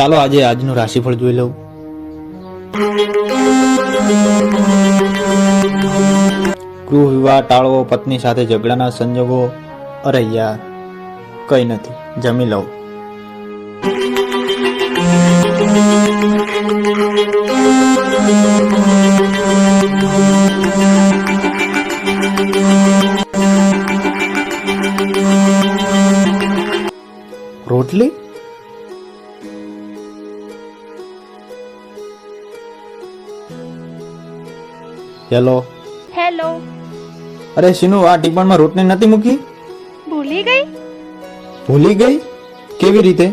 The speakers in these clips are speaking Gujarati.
ચાલો આજે આજનું રાશિફળ જોઈ લઉં. ગૃહ વિવાહ ટાળવો, પત્ની સાથે ઝઘડાના સંજોગો. અરે યાર કઈ નથી, જમી લઉં. રોટલી? હેલો. હેલો. અરે શીનુ, આ ટીપણમાં રોટલી નથી મૂકી? ભૂલી ગઈ? ભૂલી ગઈ? કેવી રીતે?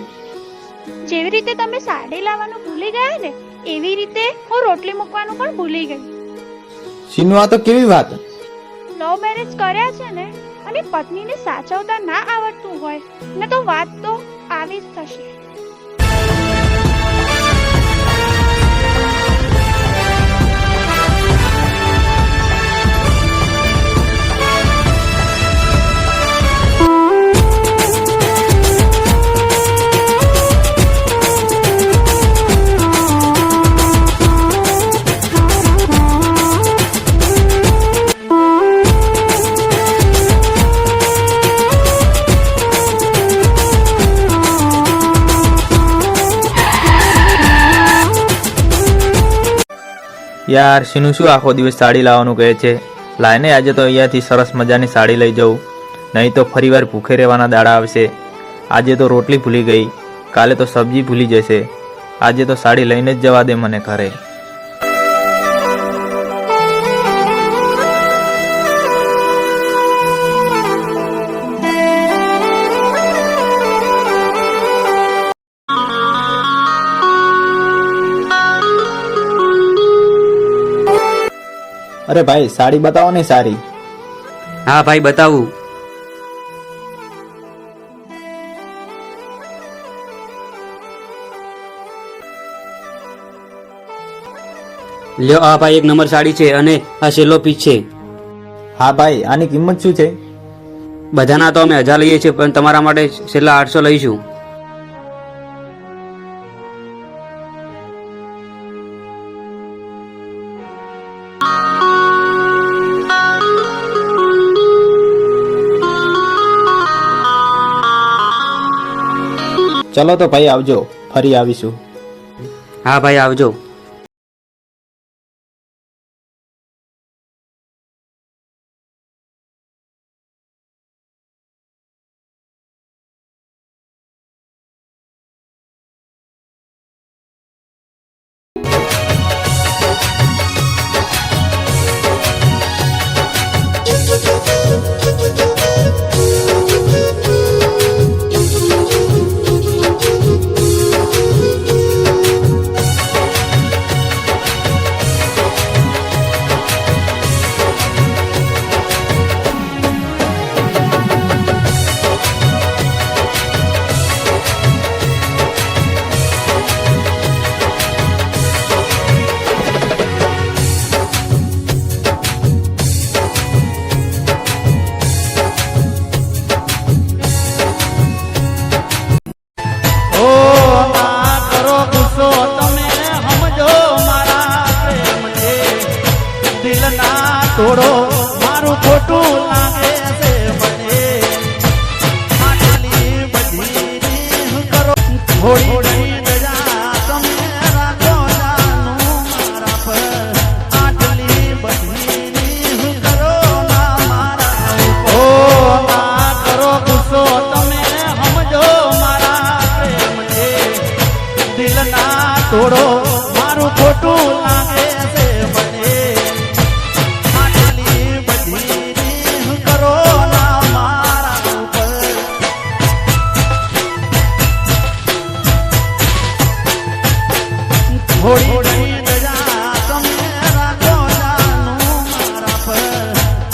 જેવી રીતે તમે સાડી લાવવાનું ભૂલી ગયા ને, એવી રીતે હું રોટલી મૂકવાનું પણ ભૂલી ગઈ. શીનુ, આ તો કેવી વાત? લવ મેરેજ કર્યા છે ને, અને પત્નીને સાચવતા ના આવડતું હોય ને તો વાત તો આવી જ થશે. યાર શીનુ, શું આખો દિવસ સાડી લાવવાનું કહે છે? લાઈને આજે તો અહીંયાથી સરસ મજાની સાડી લઈ જાઉં, નહીં તો ફરીવાર ભૂખે રહેવાના દાડા આવશે. આજે તો રોટલી ભૂલી ગઈ, કાલે તો સબ્જી ભૂલી જશે. આજે તો સાડી લઈને જ જવા દે મને ઘરે. અરે ભાઈ, સાડી બતાવો ને સારી. હા ભાઈ, બતાવું. લ્યો આ ભાઈ, એક નંબર સાડી છે અને આ છેલ્લો પીસ છે. હા ભાઈ, આની કિંમત શું છે? બધાના તો અમે 1000 લઈએ છીએ, પણ તમારા માટે છેલ્લા 800 લઈશું. ચલો તો ભાઈ, આવજો, ફરી આવીશું. હા ભાઈ, આવજો. તોડો મારું ખોટું લાગે છે મને, આટલી બધી કરો થોડી દયા તમે રાખો જાનું મારા પર, આટલી બધી કરો ના મારા ઓ ના કરો ગુસ્સો તમે સમજો મારા પ્રેમને, દિલ ના તોડો મારું ખોટું લાગે છે મને, થોડી દયા તમે રાખો જાનું મારા પર,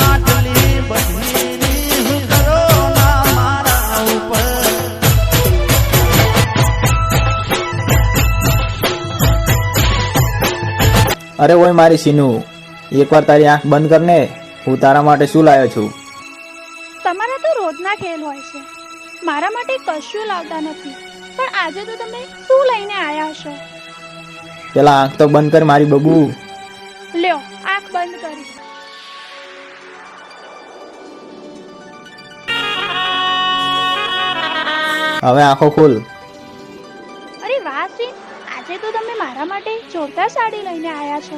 આટલી બધી કરો ના મારા ઉપર. અરે ઓય મારી શીનુ, એકવાર તારી આંખ બંધ કરને, હું તારા માટે શું લાવ્યો છું. તમારા તો રોજના ખેલ હોય છે, મારા માટે કશું લાવતા નથી, પણ આજે તો તમે શું લઈને આયા છો? પેલા આંખ તો બંધ કર મારી બબુ. લ્યો આંખ બંધ કરી. હવે આંખો ખોલ. અરે વાહ અશ્વિન, આજે તો તમે મારા માટે જોરદાર સાડી લઈને આયા છો.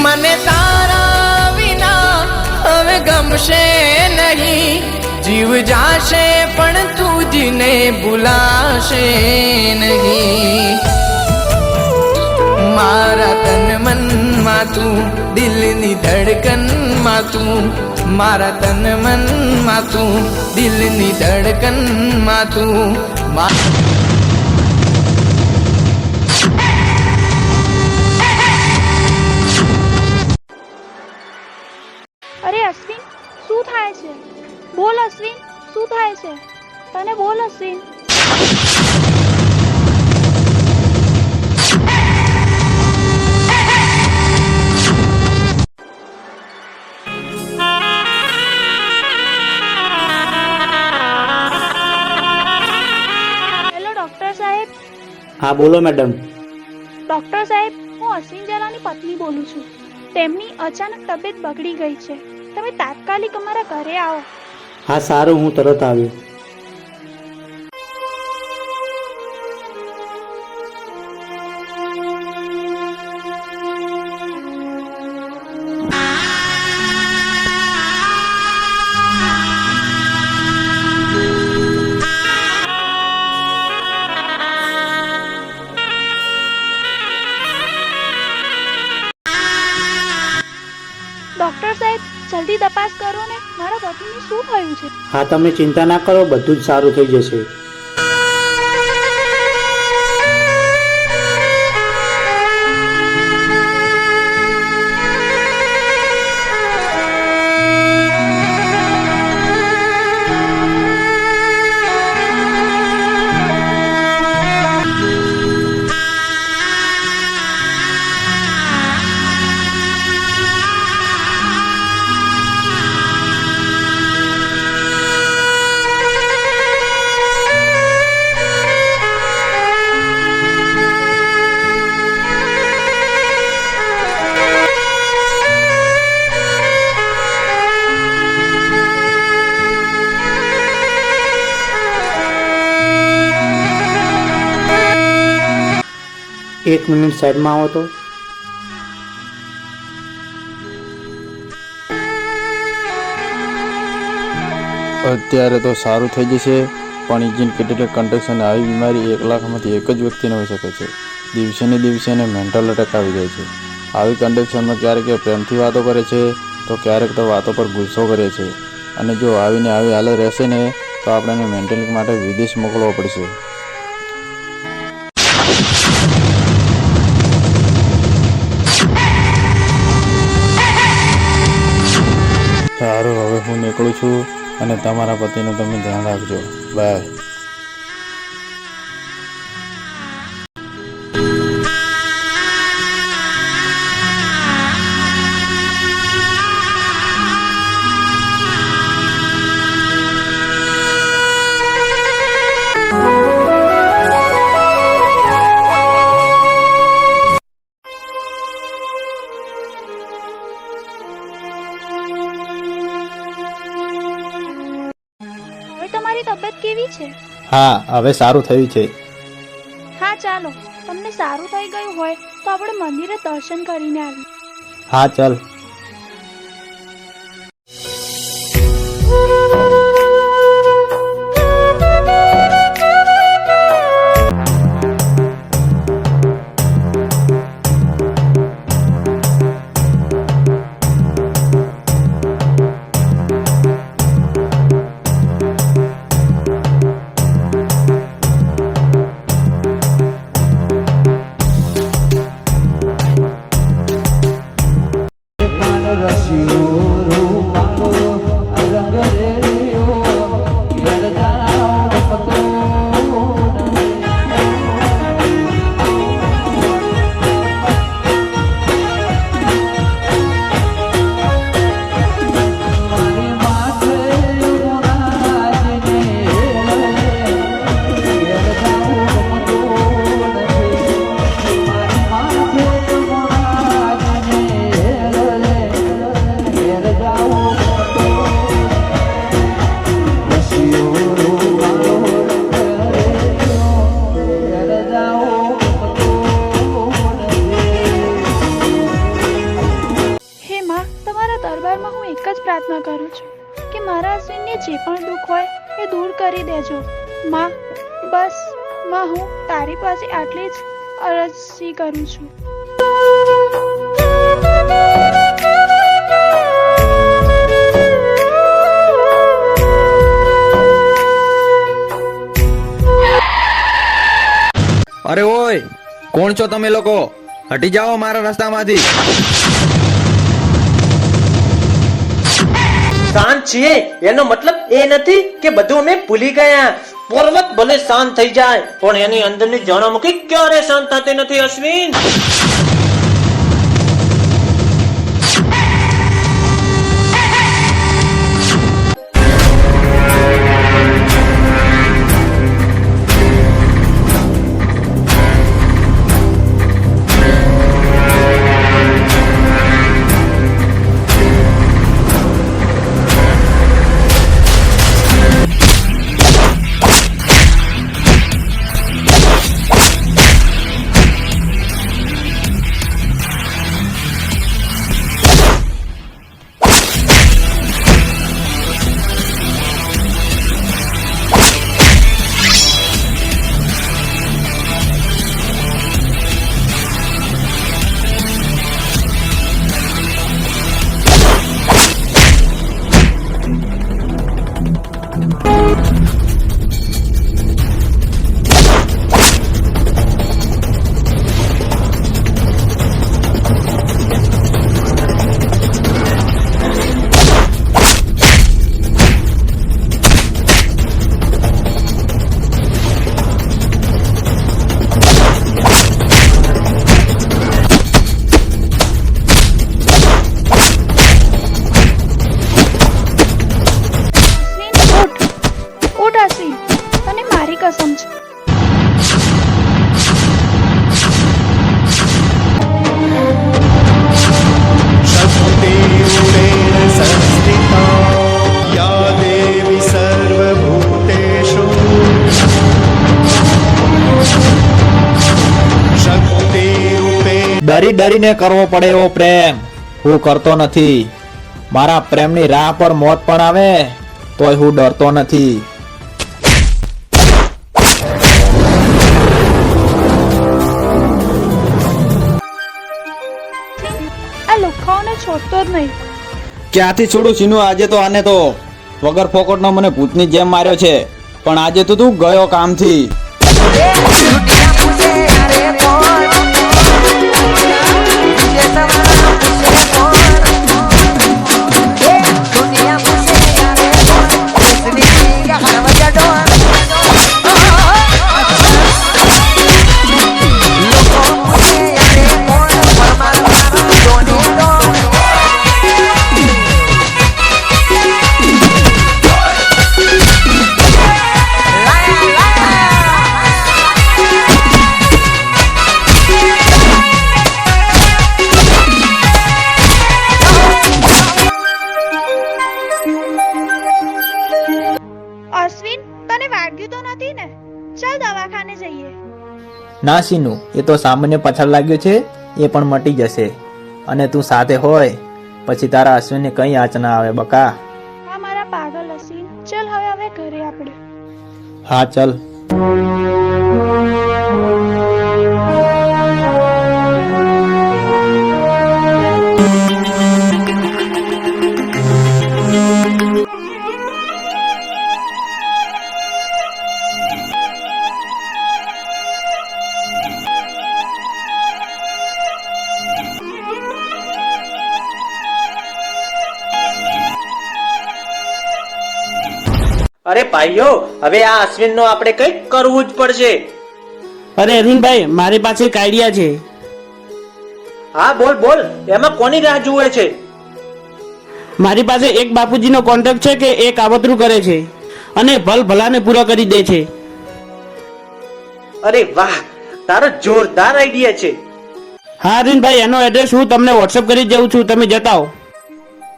મને તારા વિના હવે ગમશે નહીં, જીવ જાશે પણ તુજને ભૂલાશે નહીં. મારા તન મનમાં તું, દિલની ધડકનમાં તું, મારા તન મનમાં તું, દિલની ધડકનમાં તું. અરે અશ્વિન, શું થાય છે? બોલ અશ્વિન, શું થાય છે તને? બોલ અશ્વિન. હેલો ડોક્ટર સાહેબ. હા બોલો મેડમ. ડોક્ટર સાહેબ, હું અશ્વિન જરાની પત્ની બોલું છું. તેમની અચાનક તબિયત બગડી ગઈ છે. તમે તાત્કાલિક અમારા ઘરે આવો. હા સારું, હું તરત આવ્યો. ડોક્ટર સાહેબ, જલ્દી તપાસ કરો ને, મારા પતિને શું થયું છે? હા તમે ચિંતા ના કરો, બધું જ સારું થઈ જશે. એક મિનિટ સાઈડમાં આવો તો. અત્યારે તો સારું થઈ જશે, પણ ઇન્જિન કન્ડક્શન આવી બીમારી 1 લાખમાંથી એક જ વ્યક્તિને હોઈ શકે છે. દિવસે ને દિવસે એને મેન્ટલ અટેક આવી જાય છે. આવી કન્ડિશનમાં ક્યારેક એ પ્રેમથી વાતો કરે છે, તો ક્યારેક તો વાતો પર ગુસ્સો કરે છે. અને જો આવીને આવી હાલત રહેશે ને, તો આપણે એને મેન્ટેલિંગ માટે વિદેશ મોકલવો પડશે. સારું, હવે હું નીકળું છું, અને તમારા પતિનું તમે ધ્યાન રાખજો. બાય. તમારી તબિયત કેવી છે? હા, હવે સારું થયું છે. હા ચાલો, તમને સારું થઈ ગયું હોય તો આપણે મંદિરે દર્શન કરીને આવીએ. હા ચાલ. પ્રાર્થના કરું છું કે મારા અશ્વિનને જે પણ દુઃખ હોય એ દૂર કરી દેજો માં. બસ માં, હું તારી પાસે આટલી જ અરજી કરું છું. અરે ઓય, કોણ છો તમે લોકો? હટી જાઓ મારા રસ્તામાંથી. શાંત છીએ એનો મતલબ એ નથી કે બધું અમે ભૂલી ગયા. પર્વત ભલે શાંત થઈ જાય પણ એની અંદરની જ્વાળામુખી ક્યારે શાંત થતી નથી અશ્વિન. તને મારી કસમ છે. शक्तिरूपेण संस्थिता या देवी सर्वभूतेषु शक्तिरूपेण ડરી ડરીને કરવો પડે એવો પ્રેમ હું કરતો નથી. મારા પ્રેમની રાહ પર મોત પણ આવે તોય હું ડરતો નથી. આ લુખાઓને છોડતો જ નહીં. ક્યાંથી છોડું સીનું? આજે તો આને તો વગર ફોકટનો મને ભૂતની જેમ માર્યો છે, પણ આજે તો તું ગયો કામથી. અશ્વિન, તને વાગ્યું તો નથી ને? ચાલ દવાખાને જઈએ. ના સીનુ, એ તો સામાન્ય પાછળ લાગ્યો છે, એ પણ મટી જશે. અને તું સાથે હોય પછી તારા અશ્વિનને કઈ આંચ ના આવે બકા. હા મારા પાગલ અશ્વિન, ચાલ હવે ઘરે આપણે. હા ચલ. અરે ભાઈઓ, હવે આ અશ્વિન નો આપણે કંઈક કરવું જ પડશે. અરે અરવિંદભાઈ, મારી પાસે એક આઈડિયા છે. હા બોલ બોલ, એમાં કોની રાહ જુએ છે? મારી પાસે એક બાપુજીનો કોન્ટ્રાક્ટ છે કે એ કાવતરું કરે છે અને ભલ ભલાને પૂરો કરી દે છે. અરે વાહ, તારો જોરદાર આઈડિયા છે. હા અરવિંદભાઈ, એનો એડ્રેસ હું તમને વોટ્સઅપ કરી દઉં છું, તમે જતાઓ.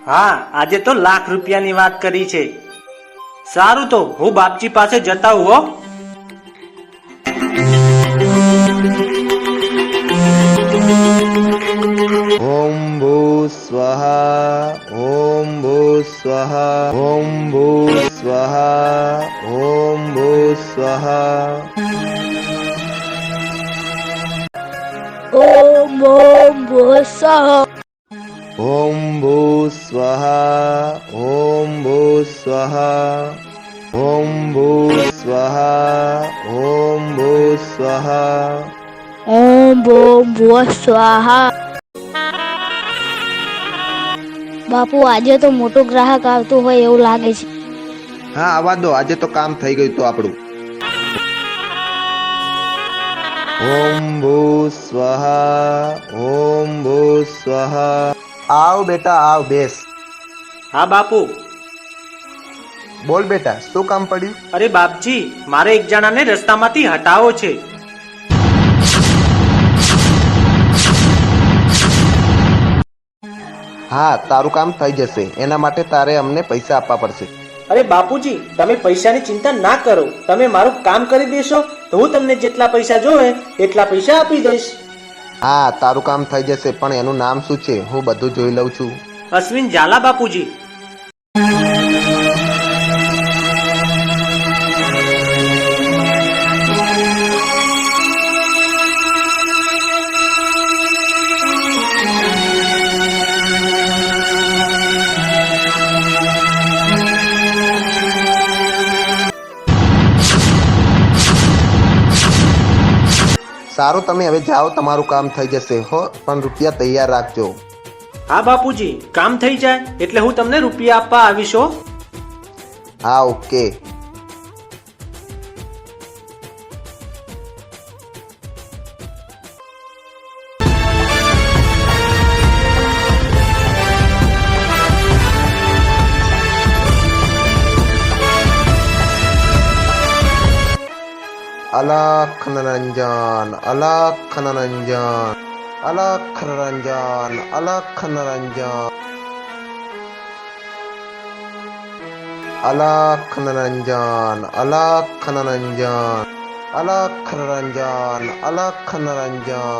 હા, આજે તો લાખ રૂપિયાની વાત કરી છે. સારું, તો હું બાપજી પાસે જતા હું હો. ઓમ ભૂ સ્વાહા ઓમ ભૂ સ્વાહા ઓમ ભૂ સ્વાહા ઓમ ભૂ સ્વાહા ઓમ ભૂ સ્વાહા ઓમ ભૂ સ્વાહા ઓમ ભૂ સ્વાહા ઓમ ભૂ સ્વાહા ઓમ ભૂ સ્વાહા ઓમ ભૂ સ્વાહા. બાપુ આજે તો મોટો ગ્રાહક આવતો હોય એવું લાગે છે. હા આવા દો, આજે તો કામ થઈ ગયું તો આપણું. ઓમ ભૂ સ્વાહા ઓમ ભૂ સ્વાહા. આવ બેટા આવ, બેસ. હા બાપુ. બોલ બેટા, શું કામ પડ્યું? અરે બાપજી, મારે એક જણાને રસ્તામાંથી હટાવો છે. હા, તારું કામ થઈ જશે. એના માટે તારે અમને પૈસા આપવા પડશે. અરે બાપુજી, તમે પૈસાની ચિંતા ના કરો. તમે મારું કામ કરી દેશો તો હું તમને જેટલા પૈસા જોવે એટલા પૈસા આપી દઈશ. હા, તારું કામ થઈ જશે, પણ એનું નામ શું છે? હું બધું જોઈ લઉં છું. અશ્વિન ઝાલા બાપુજી. સારું, તમે હવે જાઓ, તમારું કામ થઈ જશે હો, પણ રૂપિયા તૈયાર રાખજો. હા બાપુજી, કામ થઈ જાય એટલે હું તમને રૂપિયા આપવા આવીશ હો. હા, ઓકે. અલખ નિરંજન અલખ નિરંજન અલખ નિરંજન અલખ નિરંજન અલખ નિરંજન અલખ નિરંજન અલખ નિરંજન અલખ નિરંજન.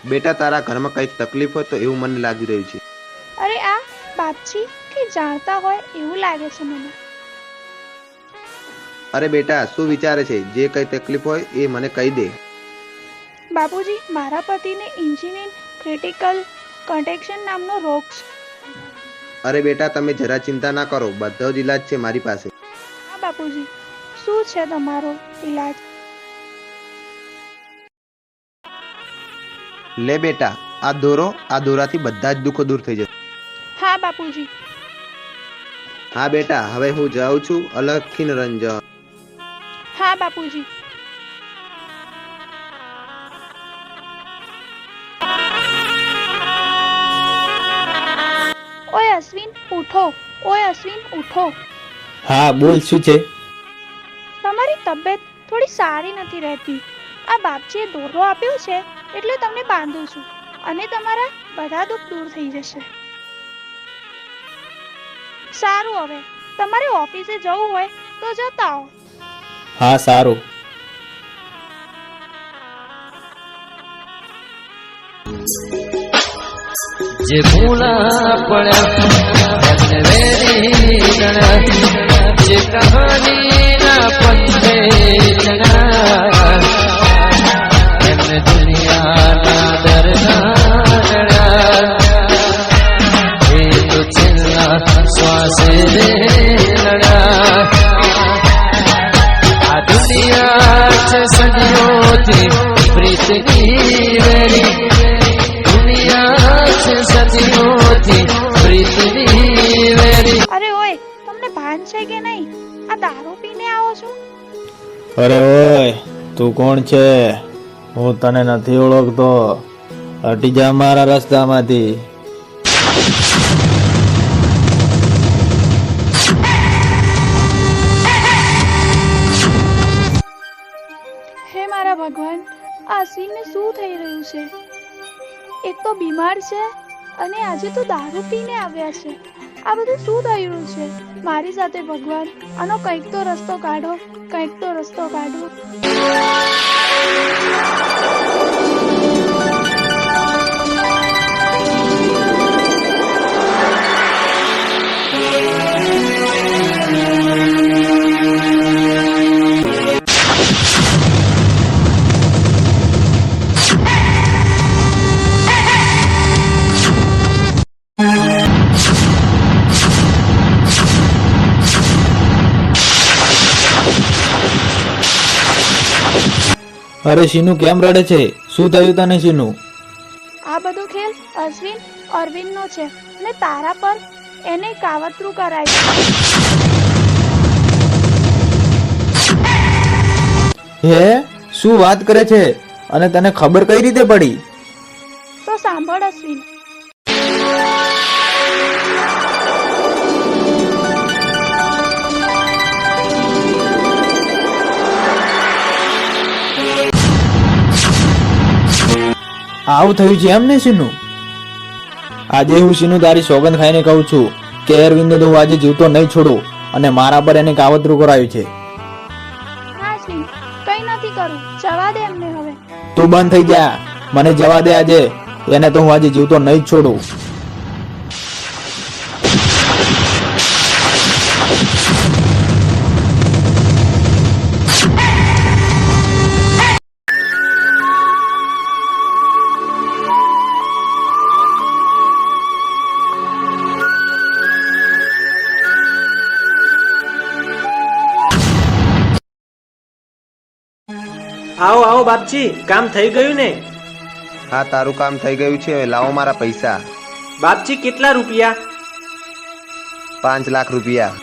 બેટા, તારા ઘરમાં કઈ તકલીફ હોય તો એવું મને લાગી રહ્યું છે. અરે આ બાપજી કે જાણતા હોય એવું લાગે છે મને. અરે બેટા, શું વિચારે છે? જે કઈ તકલીફ હોય એ મને કહી દે. બાપુજી, મારા પતિને ઇન્જિનિયર ક્રિટિકલ કન્ટેક્શન નામનો રોગ છે. અરે બેટા, તમે જરા ચિંતા ના કરો, બધો જ ઈલાજ છે મારી પાસે. હા બાપુજી, શું છે તમારો ઈલાજ? લે બેટા, આ દોરો, આ દોરાથી બધા જ દુઃખો દૂર થઈ જશે. હા બાપુજી. હા બેટા, હવે હું જાઉં છું. અલખ નિરંજન. હા બાપુજી. ઓય અશ્વિન ઉઠો, ઓય અશ્વિન ઉઠો. હા બોલ, શું છે? તમારી તબિયત થોડી સારી નથી રહેતી. આ બાપજીએ દોરો આપ્યો છે એટલે તમને બાંધું છું અને તમારા બધા દુઃખ દૂર થઈ જશે. સારું, હવે તમારે ઓફિસે જવું હોય તો જતા આવો. હા સારું. જે ભૂલા પડ્યા એમને વેરી ગણા, જે કહાનીના પંથે ચણા, એમને દુનિયાના દરના ગણા, એ તો છેલ્લા શ્વાસે લડા. આ દુનિયા છે સદીઓથી પ્રીતની વેરી, અરે ઓય, તમને ભાન છે કે નહીં? આ દારૂ પીને આવો છો? અરે ઓય, તું કોણ છે? હું તને નથી ઓળખતો. હટી જા મારા રસ્તામાંથી. હે મારા ભગવાન, આ અશ્વિનને શું થઈ રહ્યું છે? એક તો બીમાર છે અને આજે તો દારૂ પીને આવ્યા છે. આ બધું શું થઈ રહ્યું છે મારી સાથે ભગવાન? આનો કંઈક તો રસ્તો કાઢો, કંઈક તો રસ્તો કાઢો. અરે શીનુ કેમ રડે છે? શું થયું તને શીનુ? આ બધો ખેલ અશ્વિન અરવિંદનો છે અને તારા પર એને કાવતરું કરાય. હે, શું વાત કરે છે? અને તને ખબર કઈ રીતે પડી? તો સાંભળ અશ્વિન. આવું થયું છે એમ ને શીનુ? આજે હું શીનુ તારી સોગંદ ખાઈને કહું છું કે અરવિંદને તો હું આજે જીવતો નહીં છોડું અને મારા પર એને કાવતરું કરાયું છે. હા અશ્વિન, કઈ નથી કરું, જવા દે એમને હવે. તું બંધ થઈ જા, મને જવા દે. આજે એને તો હું આજે જીવતો નહીં જ છોડું. આવો આવો બાપજી, કામ થઈ ગયું ને? હા, તારું કામ થઈ ગયું છે. હવે લાવો મારા પૈસા. બાપજી કેટલા રૂપિયા? 5 લાખ રૂપિયા.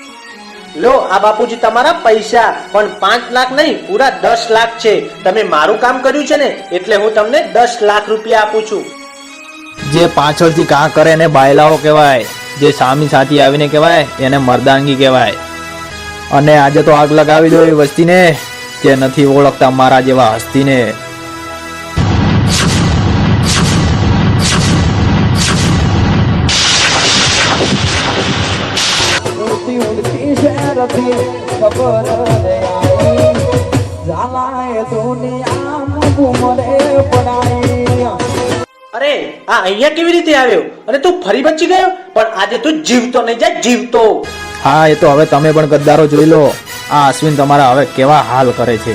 લો આ બાપુજી તમારા પૈસા, પણ 5 લાખ નહીં, પૂરા 10 લાખ છે. તમે મારું કામ કર્યું છે ને એટલે હું તમને 10 લાખ રૂપિયા આપું છું. જે પાછળથી કાં કરે એને બાયલાઓ કહેવાય, જે સામી સાથી આવીને કહેવાય એને મર્દાંગી કહેવાય. અને આજે તો આગ લગાવી દો એ વસ્તીને જે નથી ઓળખતા મારા જેવા હસ્તીને. અરે આ અહીંયા કેવી રીતે આવ્યો? અને તું ફરી બચી ગયો? પણ આજે તું જીવતો નહીં જાય, જીવતો. હા, એ તો હવે તમે પણ ગદ્દારો જોઈ લો. આ અશ્વિન તમારા હવે કેવા હાલ કરે છે.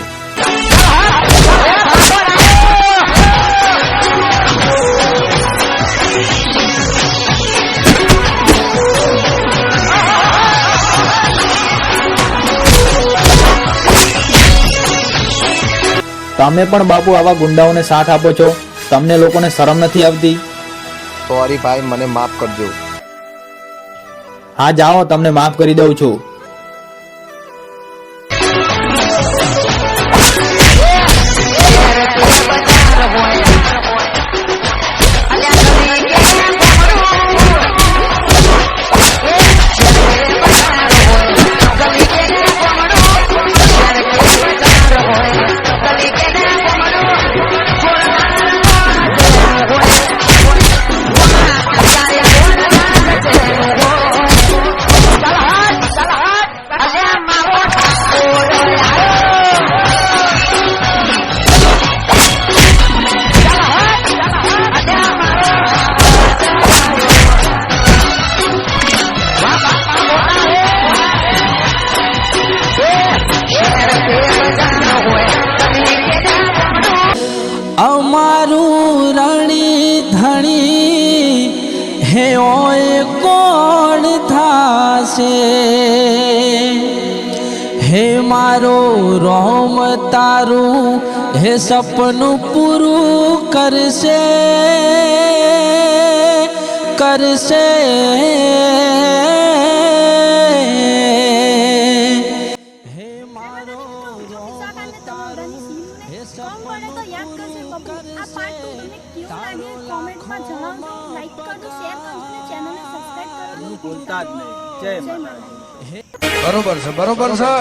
તમે પણ બાપુ આવા ગુંડાઓને સાથ આપો છો? તમને લોકોને શરમ નથી આવતી? સોરી ભાઈ, મને માફ કરજો. હા જાઓ, તમને માફ કરી દઉં છું. અમારું રણી ધણી હે ઓય કોણ થાશે? હે મારો રોમ તારું હે સપનું પૂરું કરશે, કરશે. બરોબર છે, બરોબર છે.